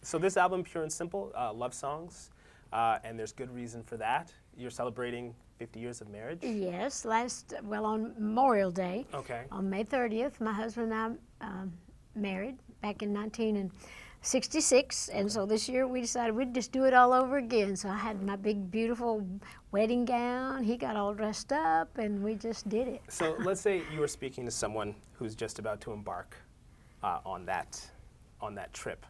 So this album, Pure and Simple, love songs, and there's good reason for that. You're celebrating 50 years of marriage? Yes, on Memorial Day, Okay. on May 30th, my husband and I married back in 1966, and so this year we decided we'd just do it all over again. So I had my big, beautiful wedding gown. He got all dressed up, and we just did it. So let's say you were speaking to someone who's just about to embark on that trip.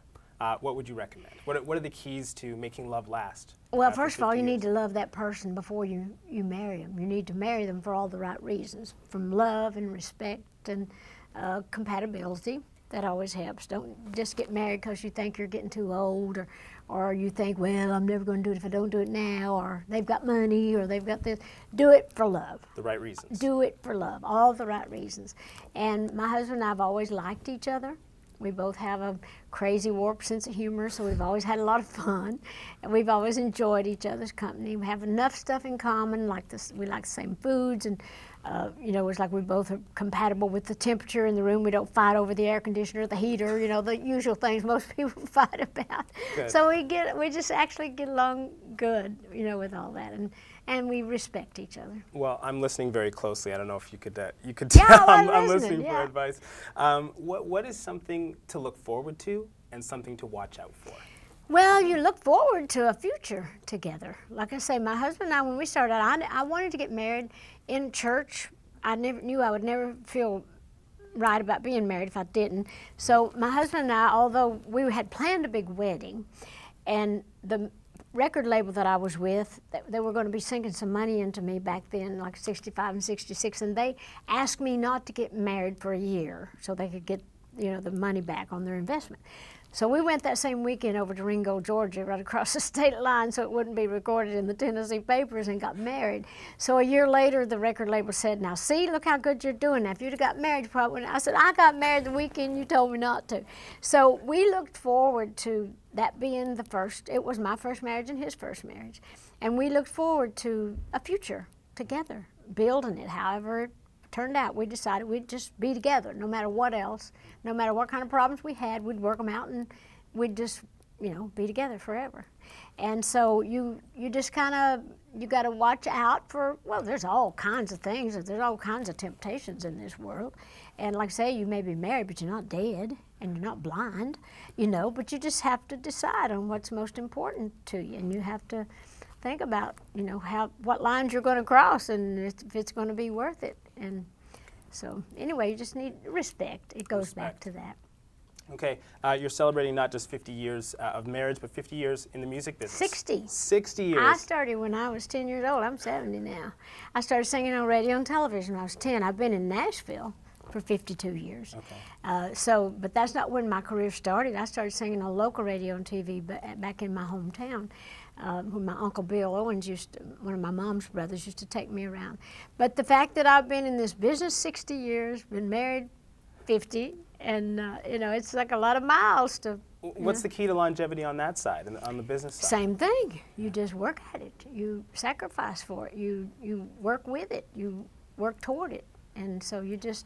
What would you recommend? What are the keys to making love last? Well, first of all, you need to love that person before you marry them. You need to marry them for all the right reasons, from love and respect and compatibility. That always helps. Don't just get married because you think you're getting too old, or you think, well, I'm never going to do it if I don't do it now, or they've got money, or they've got this. Do it for love. The right reasons. Do it for love, all the right reasons. And my husband and I have always liked each other. We both have a crazy, warped sense of humor, so we've always had a lot of fun, and we've always enjoyed each other's company. We have enough stuff in common, like this. We like the same foods, and it's like we both are compatible with the temperature in the room. We don't fight over the air conditioner, the heater, the usual things most people fight about. Good. So we just actually get along good, with all that, and we respect each other. Well, I'm listening very closely. I don't know if you could Yeah, tell. well, I'm listening for yeah. advice. What is something to look forward to and something to watch out for? Well, you look forward to a future together. Like I say, my husband and I, when we started out, I wanted to get married in church. I never knew I would never feel right about being married if I didn't. So my husband and I, although we had planned a big wedding, and the record label that I was with, they were going to be sinking some money into me back then, like 65 and 66, and they asked me not to get married for a year so they could get, the money back on their investment. So we went that same weekend over to Ringgold, Georgia, right across the state line so it wouldn't be recorded in the Tennessee papers, and got married. So a year later, the record label said, now see, look how good you're doing. Now, if you'd have got married, you probably wouldn't. I said, I got married the weekend you told me not to. So we looked forward to that being the first. It was my first marriage and his first marriage. And we looked forward to a future together, building it however it turned out. We decided we'd just be together no matter what else, no matter what kind of problems we had, we'd work them out, and we'd just, be together forever. And so you just kind of, you got to watch out for, well, there's all kinds of things, there's all kinds of temptations in this world. And like I say, you may be married, but you're not dead, and you're not blind, but you just have to decide on what's most important to you, and you have to think about, what lines you're going to cross, and if it's going to be worth it. And so, anyway, you just need respect. It goes back to that. Okay, you're celebrating not just 50 years of marriage, but 50 years in the music business. 60. 60 years. I started when I was 10 years old. I'm 70 now. I started singing on radio and television when I was 10. I've been in Nashville for 52 years. Okay. But that's not when my career started. I started singing on local radio and TV back in my hometown. When my Uncle Bill Owens one of my mom's brothers, used to take me around. But the fact that I've been in this business 60 years, been married 50, and it's like a lot of miles to. What's the key to longevity on that side, on the business side? Same thing. You just work at it. You sacrifice for it. You work with it. You work toward it. And so you just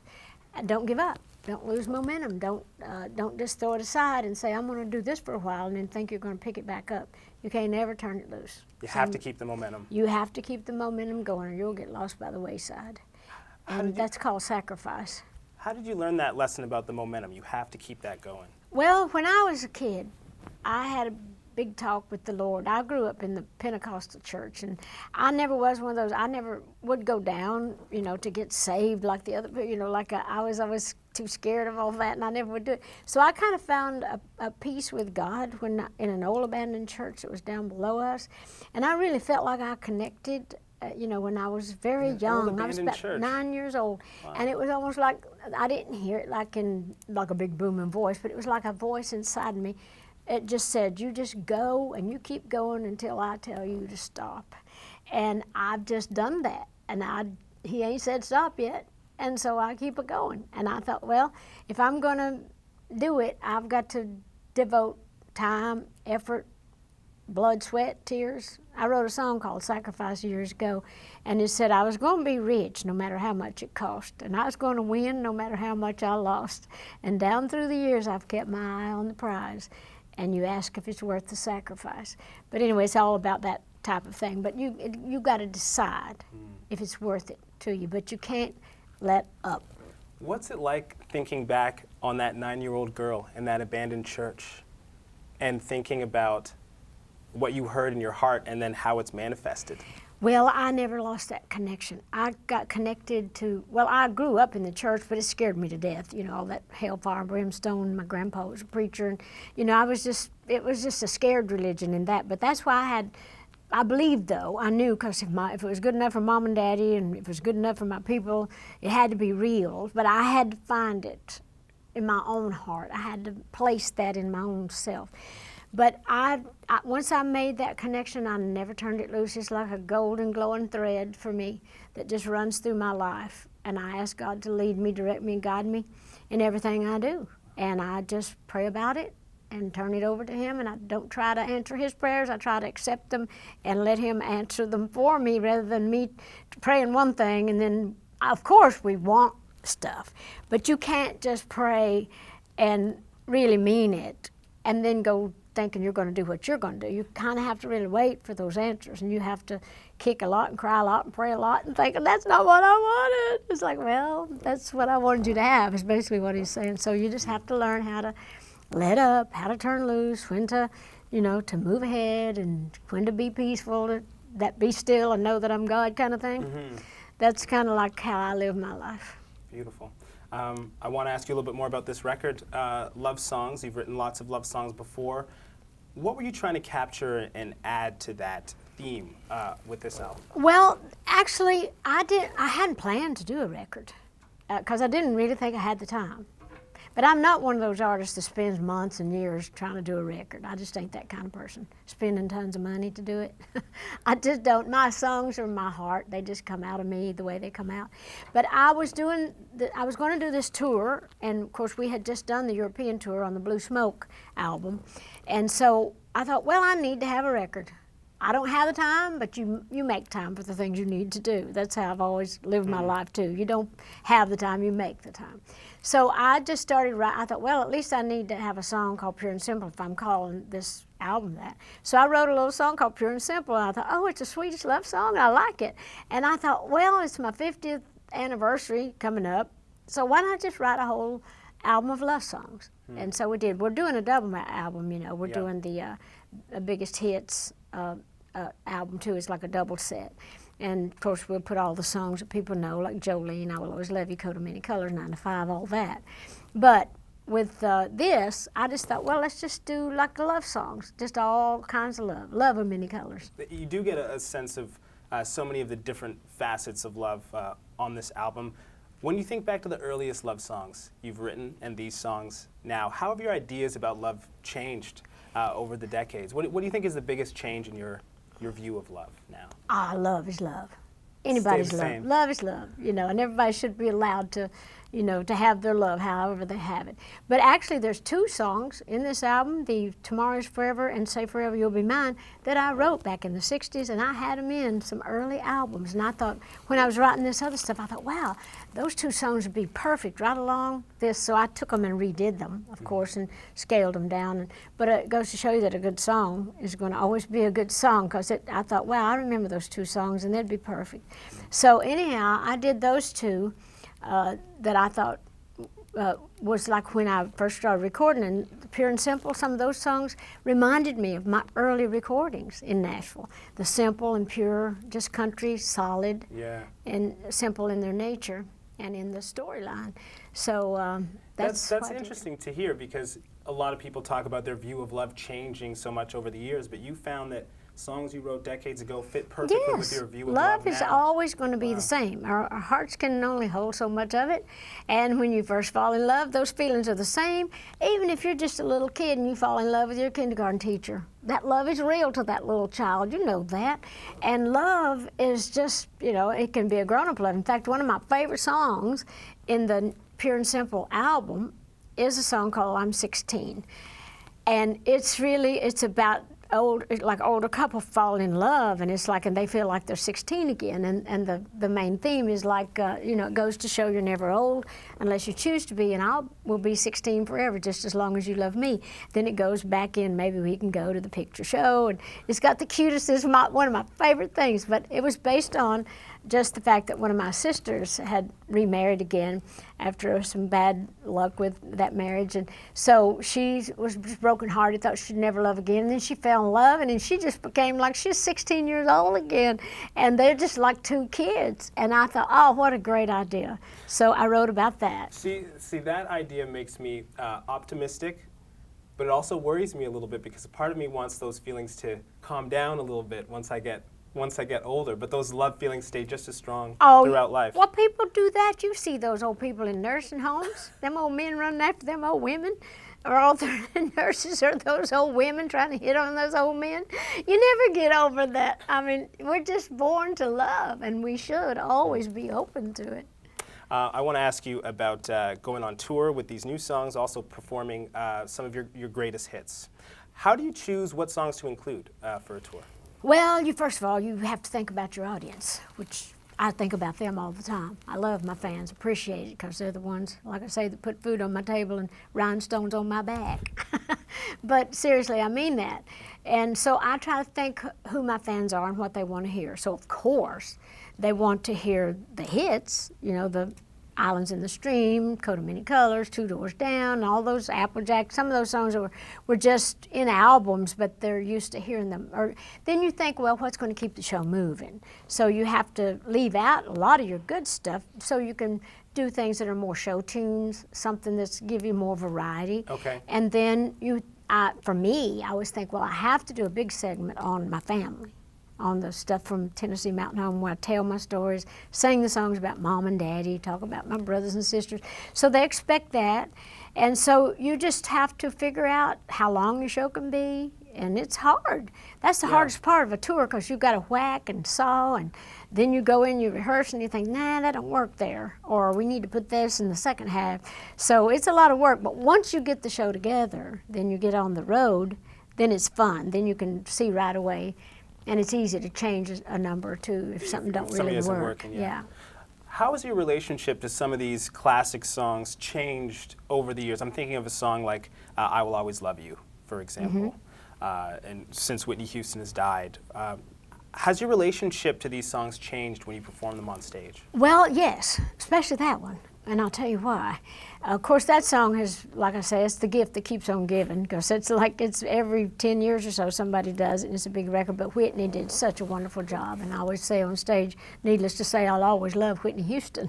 don't give up. Don't lose momentum. Don't just throw it aside and say, I'm going to do this for a while, and then think you're going to pick it back up. You can't ever turn it loose. You have to keep the momentum. You have to keep the momentum going, or you'll get lost by the wayside. And that's called sacrifice. How did you learn that lesson about the momentum? You have to keep that going. Well, when I was a kid, I had a big talk with the Lord. I grew up in the Pentecostal church, and I never was one of those. I never would go down, to get saved like the other, I was always too scared of all that, and I never would do it. So I kind of found a peace with God in an old abandoned church that was down below us, and I really felt like I connected. When I was very young, I was about 9 years old, wow. And it was almost like I didn't hear it like a big booming voice, but it was like a voice inside me. It just said, you just go and you keep going until I tell you to stop. And I've just done that. And he ain't said stop yet. And so I keep it going. And I thought, well, if I'm going to do it, I've got to devote time, effort, blood, sweat, tears. I wrote a song called Sacrifice years ago, and it said I was going to be rich no matter how much it cost, and I was going to win no matter how much I lost. And down through the years, I've kept my eye on the prize. and you ask if it's worth the sacrifice. But anyway, it's all about that type of thing. But you got to decide if it's worth it to you, but you can't let up. What's it like thinking back on that 9-year-old girl in that abandoned church and thinking about what you heard in your heart and then how it's manifested? Well, I never lost that connection. I got connected to, well, I grew up in the church, but it scared me to death, you know, all that hellfire and brimstone. My grandpa was a preacher, and, you know, it was just a scared religion in that. But that's why I believed, though. I knew, because if it was good enough for Mom and Daddy, and if it was good enough for my people, it had to be real. But I had to find it in my own heart. I had to place that in my own self. But once I made that connection, I never turned it loose. It's like a golden, glowing thread for me that just runs through my life. And I ask God to lead me, direct me, and guide me in everything I do. And I just pray about it and turn it over to Him. And I don't try to answer His prayers. I try to accept them and let Him answer them for me, rather than me praying one thing. And then, of course, we want stuff. But you can't just pray and really mean it and then go thinking you're going to do what you're going to do. You kind of have to really wait for those answers, and you have to kick a lot and cry a lot and pray a lot and think, that's not what I wanted. It's like, well, that's what I wanted you to have, is basically what He's saying. So you just have to learn how to let up, how to turn loose, when to, you know, to move ahead, and when to be peaceful, that be still and know that I'm God kind of thing. Mm-hmm. That's kind of like how I live my life. Beautiful. I want to ask you a little bit more about this record, love songs. You've written lots of love songs before. What were you trying to capture and add to that theme with this album? Well, actually, I hadn't planned to do a record because I didn't really think I had the time. But I'm not one of those artists that spends months and years trying to do a record. I just ain't that kind of person, spending tons of money to do it. I just don't. My songs are my heart. They just come out of me the way they come out. But I was going to do this tour, and of course we had just done the European tour on the Blue Smoke album. And so I thought, well, I need to have a record. I don't have the time, but you make time for the things you need to do. That's how I've always lived my life too. You don't have the time, you make the time. So I just started writing. I thought, well, at least I need to have a song called Pure and Simple if I'm calling this album that. So I wrote a little song called Pure and Simple, and I thought, oh, it's the sweetest love song, and I like it. And I thought, well, it's my 50th anniversary coming up, so why not just write a whole album of love songs? And so we did. We're doing a double album, you know. We're doing the biggest hits album too. It's like a double set. And of course we'll put all the songs that people know, like Jolene, I Will Always Love You, Coat of Many Colors, 9 to 5, all that. But with this, I just thought, well, let's just do like the love songs, just all kinds of love of many colors. You do get a sense of so many of the different facets of love on this album. When you think back to the earliest love songs you've written and these songs now, how have your ideas about love changed over the decades? What do you think is the biggest change in your view of love now? Love is love. Anybody's love. Same. Love is love, you know, and everybody should be allowed to, you know, to have their love however they have it. But actually there's 2 songs in this album, the Tomorrow's Forever and Say Forever You'll Be Mine, that I wrote back in the 60s, and I had them in some early albums. And I thought, when I was writing this other stuff, I thought, wow, those 2 songs would be perfect right along this. So I took them and redid them, of course, and scaled them down. But it goes to show you that a good song is going to always be a good song, because I thought, wow, I remember those 2 songs, and they'd be perfect. So anyhow, I did those 2 that I thought was like when I first started recording, and Pure and Simple, some of those songs reminded me of my early recordings in Nashville. The simple and pure, just country, solid, and simple in their nature and in the storyline. So that's interesting to hear, because a lot of people talk about their view of love changing so much over the years, but you found that songs you wrote decades ago fit perfectly with your view of love now. Love is always going to be the same. Our hearts can only hold so much of it. And when you first fall in love, those feelings are the same. Even if you're just a little kid and you fall in love with your kindergarten teacher, that love is real to that little child. You know that. And love is just, you know, it can be a grown-up love. In fact, one of my favorite songs in the Pure and Simple album is a song called I'm 16. And it's about older couple fall in love, and it's like, and they feel like they're 16 again, and the main theme is like, it goes to show you're never old unless you choose to be, and I will be 16 forever just as long as you love me. Then it goes back in, maybe we can go to the picture show, and it's got the cutest, it's one of my favorite things, but it was based on just the fact that one of my sisters had remarried again after some bad luck with that marriage, and so she was just brokenhearted, thought she'd never love again, and then she fell in love, and then she just became like she's 16 years old again, and they're just like two kids, and I thought, oh, what a great idea. So I wrote about that. See, that idea makes me optimistic, but it also worries me a little bit because a part of me wants those feelings to calm down a little bit once I get older, but those love feelings stay just as strong throughout life. Well, people do that. You see those old people in nursing homes, them old men running after them old women, or all the nurses or those old women trying to hit on those old men. You never get over that. I mean, we're just born to love, and we should always be open to it. I want to ask you about going on tour with these new songs, also performing some of your greatest hits. How do you choose what songs to include for a tour? Well, first of all, you have to think about your audience, which I think about them all the time. I love my fans, appreciate it, because they're the ones, like I say, that put food on my table and rhinestones on my back. But seriously, I mean that. And so I try to think who my fans are and what they want to hear. So of course, they want to hear the hits, the Islands in the Stream, Coat of Many Colors, Two Doors Down, all those Applejack, some of those songs were just in albums, but they're used to hearing them. Or then you think, well, what's going to keep the show moving? So you have to leave out a lot of your good stuff so you can do things that are more show tunes, something that's give you more variety. Okay. And then for me, I always think, well, I have to do a big segment on my family, on the stuff from Tennessee Mountain Home, where I tell my stories, sing the songs about mom and daddy, talk about my brothers and sisters. So they expect that. And so you just have to figure out how long your show can be, and it's hard. That's the hardest part of a tour, because you've got to whack and saw, and then you go in, you rehearse, and you think, nah, that don't work there, or we need to put this in the second half. So it's a lot of work, but once you get the show together, then you get on the road, then it's fun. Then you can see right away. And it's easy to change a number or two if something don't really isn't work. Working, yeah. How has your relationship to some of these classic songs changed over the years? I'm thinking of a song like I Will Always Love You, for example. And since Whitney Houston has died, has your relationship to these songs changed when you perform them on stage? Well, yes, especially that one. And I'll tell you why. Of course, that song is, like I say, it's the gift that keeps on giving, because it's every 10 years or so somebody does it, and it's a big record. But Whitney did such a wonderful job, and I always say on stage, needless to say, I'll always love Whitney Houston.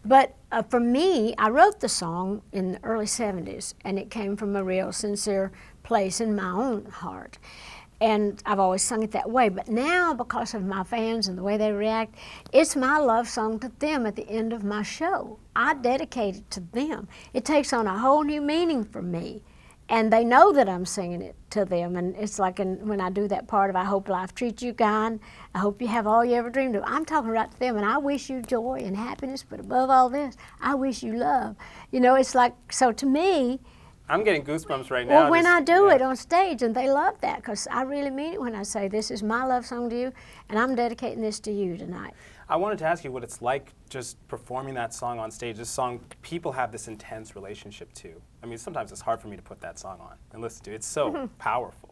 But for me, I wrote the song in the early 70s, and it came from a real sincere place in my own heart. And I've always sung it that way. But now, because of my fans and the way they react, it's my love song to them at the end of my show. I dedicate it to them. It takes on a whole new meaning for me. And they know that I'm singing it to them. And it's like when I do that part of I hope life treats you kind, I hope you have all you ever dreamed of. I'm talking right to them, and I wish you joy and happiness, but above all this, I wish you love. It's like, so to me, I'm getting goosebumps right now. Well, when I do it on stage, and they love that, because I really mean it when I say, this is my love song to you, and I'm dedicating this to you tonight. I wanted to ask you what it's like just performing that song on stage. This song, people have this intense relationship to. I mean, sometimes it's hard for me to put that song on and listen to it. It's so powerful.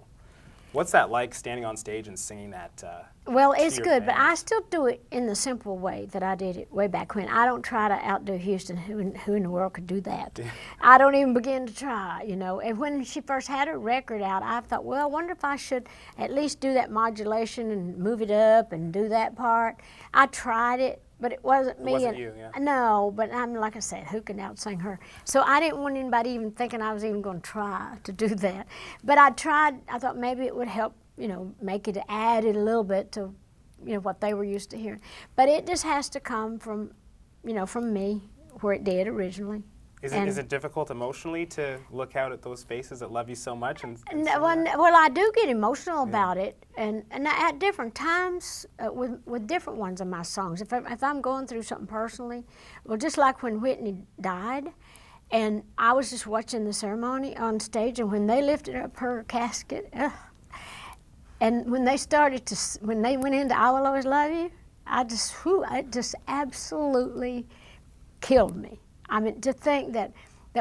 What's that like, standing on stage and singing that? Well, it's good, but I still do it in the simple way that I did it way back when. I don't try to outdo Houston. Who in the world could do that? I don't even begin to try, And when she first had her record out, I thought, well, I wonder if I should at least do that modulation and move it up and do that part. I tried it, but it wasn't me. It wasn't you, yeah. No, but like I said, who can outsing her? So I didn't want anybody even thinking I was even going to try to do that. But I tried. I thought maybe it would help, make it, add it a little bit to, what they were used to hearing. But it just has to come from, from me, where it did originally. Is it difficult emotionally to look out at those faces that love you so much? Well, I do get emotional about it, and at different times with different ones of my songs. If I'm going through something personally, well, just like when Whitney died, and I was just watching the ceremony on stage, and when they lifted up her casket, And when they started to, when they went into I Will Always Love You, it just absolutely killed me. I mean, to think that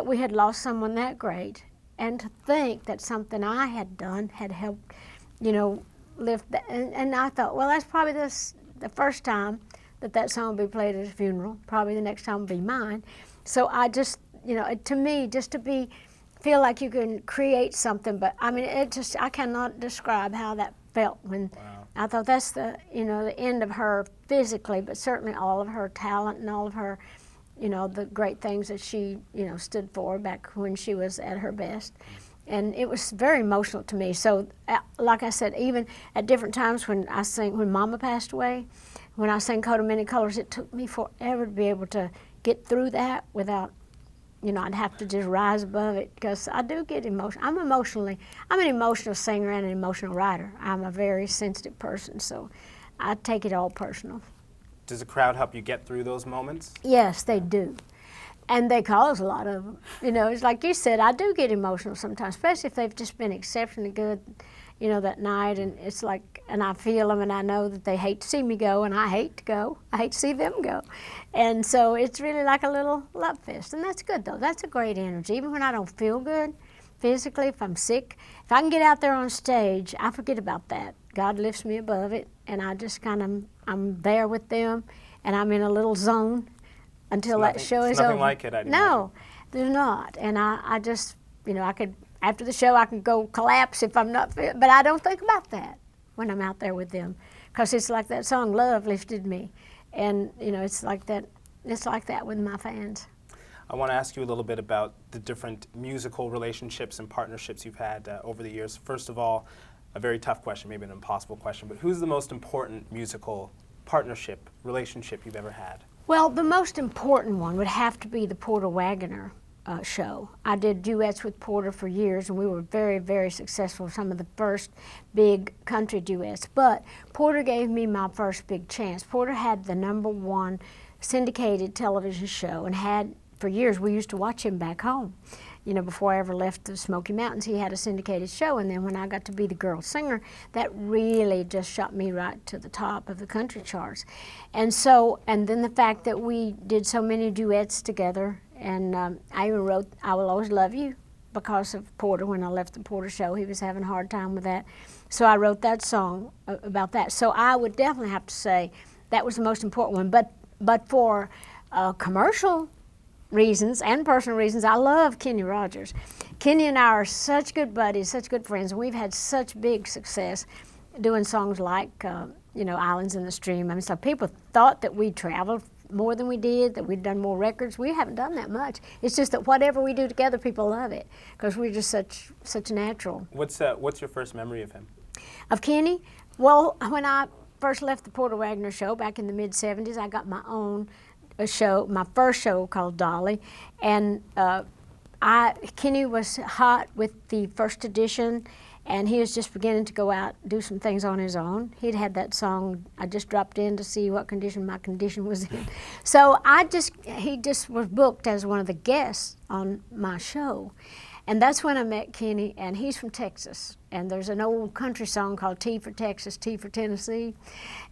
we had lost someone that great, and to think that something I had done had helped, lift that. And I thought, well, that's probably the first time that song will be played at a funeral. Probably the next time will be mine. So I just, to me, just to feel like you can create something, but I mean, I cannot describe how that felt when I thought that's the end of her physically, but certainly all of her talent and all of her, the great things that she, stood for back when she was at her best. And it was very emotional to me. So, like I said, even at different times when Mama passed away, when I sang Coat of Many Colors, it took me forever to be able to get through that without, I'd have to just rise above it, because I do get emotional. I'm an emotional singer and an emotional writer. I'm a very sensitive person, so I take it all personal. Does the crowd help you get through those moments? Yes, they do. And they cause a lot of them. It's like you said, I do get emotional sometimes, especially if they've just been exceptionally good, that night. And it's like, and I feel them, and I know that they hate to see me go, and I hate to go. I hate to see them go. And so it's really like a little love fest. And that's good, though. That's a great energy. Even when I don't feel good physically, if I'm sick, if I can get out there on stage, I forget about that. God lifts me above it, and I just I'm there with them, and I'm in a little zone until that show is over. Nothing like it, I imagine. No, there's not. And I just, I could, after the show, I could go collapse if I'm not fit, but I don't think about that when I'm out there with them, because it's like that song, Love Lifted Me. And, it's like that with my fans. I want to ask you a little bit about the different musical relationships and partnerships you've had over the years. First of all, a very tough question, maybe an impossible question, but who's the most important musical partnership, relationship you've ever had? Well, the most important one would have to be the Porter Wagoner show. I did duets with Porter for years, and we were very, very successful, some of the first big country duets. But Porter gave me my first big chance. Porter had the #1 syndicated television show, and had, for years, we used to watch him back home. Before I ever left the Smoky Mountains, he had a syndicated show, and then when I got to be the girl singer, that really just shot me right to the top of the country charts. And then the fact that we did so many duets together, and I even wrote I Will Always Love You because of Porter. When I left the Porter show, he was having a hard time with that. So I wrote that song about that. So I would definitely have to say that was the most important one. But for commercial reasons and personal reasons, I love Kenny Rogers. Kenny and I are such good buddies, such good friends, and we've had such big success doing songs like, Islands in the Stream. I mean, so people thought that we traveled more than we did, that we'd done more records. We haven't done that much. It's just that whatever we do together, people love it, because we're just such natural. What's your first memory of him? Of Kenny? Well, when I first left the Porter Wagoner show back in the mid-'70s, I got my own show, my first show called Dolly, and Kenny was hot with the first edition, and he was just beginning to go out and do some things on his own. He'd had that song, I Just Dropped In to See What Condition My Condition Was In. So he just was booked as one of the guests on my show. And that's when I met Kenny, and he's from Texas. And there's an old country song called T for Texas, T for Tennessee.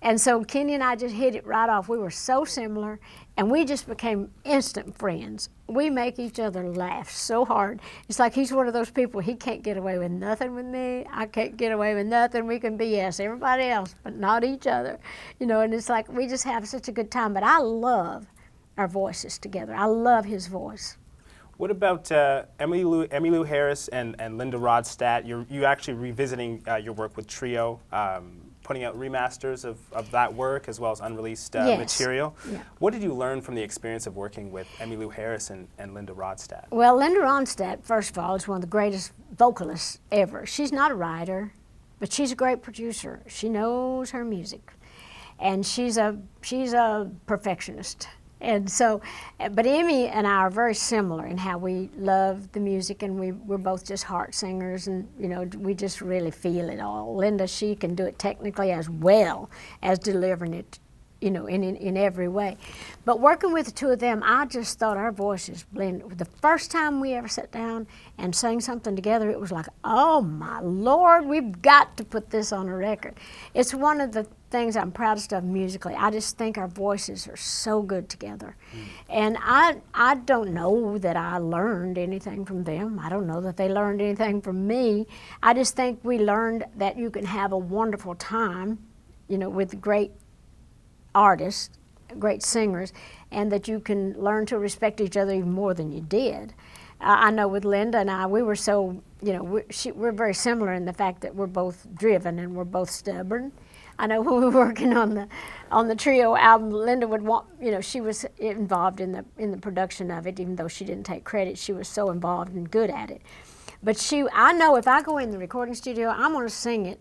And so Kenny and I just hit it right off. We were so similar, and we just became instant friends. We make each other laugh so hard. It's like he's one of those people, he can't get away with nothing with me. I can't get away with nothing. We can BS everybody else, but not each other. And it's like we just have such a good time. But I love our voices together. I love his voice. What about Emmylou Harris and Linda Ronstadt? You actually revisiting your work with Trio, putting out remasters of that work as well as unreleased material. Yeah. What did you learn from the experience of working with Emmylou Harris and Linda Ronstadt? Well, Linda Ronstadt, first of all, is one of the greatest vocalists ever. She's not a writer, but she's a great producer. She knows her music, and she's a perfectionist. And so, but Emmy and I are very similar in how we love the music, and we're both just heart singers, and we just really feel it all. Linda, she can do it technically as well as delivering it in every way. But working with the two of them, I just thought our voices blended. The first time we ever sat down and sang something together, it was like, oh my Lord, we've got to put this on a record. It's one of the things I'm proudest of musically. I just think our voices are so good together. And I don't know that I learned anything from them. I don't know that they learned anything from me. I just think we learned that you can have a wonderful time, with great artists, great singers, and that you can learn to respect each other even more than you did. I know with Linda and I, we were so, we're very similar in the fact that we're both driven and we're both stubborn. I know when we were working on the trio album, Linda would want, she was involved in the production of it, even though she didn't take credit. She was so involved and good at it. But I know if I go in the recording studio, I'm going to sing it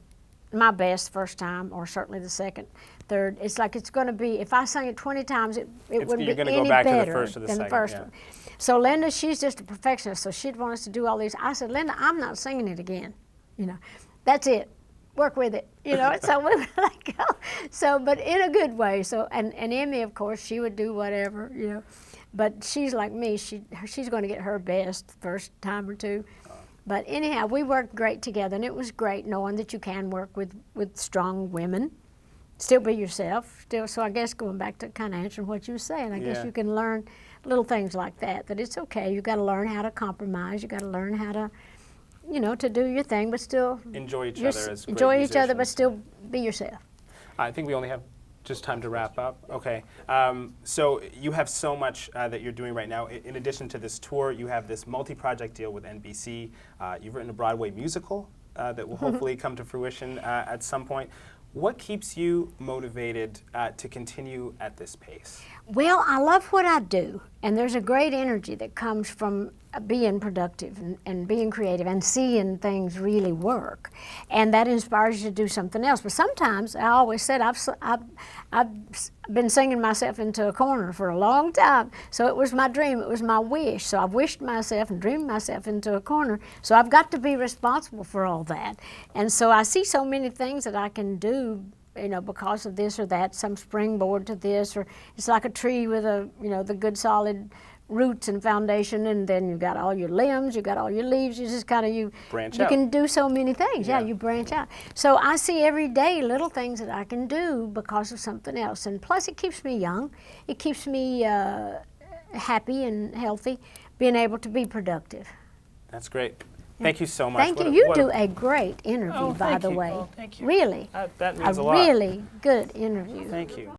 my best first time, or certainly the second, third. It's like it's going to be, if I sang it 20 times, it wouldn't be any better than the first one. So Linda, she's just a perfectionist, so she'd want us to do all these. I said, Linda, I'm not singing it again. That's it. Work with it. So we would go. So, but in a good way. So, and Emmy, of course, she would do whatever, But she's like me. She's going to get her best the first time or two. But anyhow, we worked great together, and it was great knowing that you can work with strong women, still be yourself. So I guess going back to kind of answering what you were saying, I guess you can learn little things like that it's okay. You got to learn how to compromise. You got to learn how to, to do your thing, but still enjoy each other as enjoy each other, but still be yourself. I think we only have just time to wrap up. Okay. So you have so much that you're doing right now. In addition to this tour, you have this multi-project deal with NBC. You've written a Broadway musical that will hopefully come to fruition at some point. What keeps you motivated to continue at this pace? Well, I love what I do, and there's a great energy that comes from being productive and being creative and seeing things really work, and that inspires you to do something else. But sometimes, I always said, I've been singing myself into a corner for a long time, so it was my dream, it was my wish, so I've wished myself and dreamed myself into a corner, so I've got to be responsible for all that. And so I see so many things that I can do, because of this or that, some springboard to this, or it's like a tree with the good solid roots and foundation, and then you got all your limbs, you got all your leaves, you just kind of, you can do so many things. Yeah, you branch out. So I see every day little things that I can do because of something else, and plus it keeps me young, it keeps me happy and healthy, being able to be productive. That's great. Thank you so much. Thank you. You do a great interview, by the way. Oh, thank you. Really. That means a lot. Really good interview. Thank you.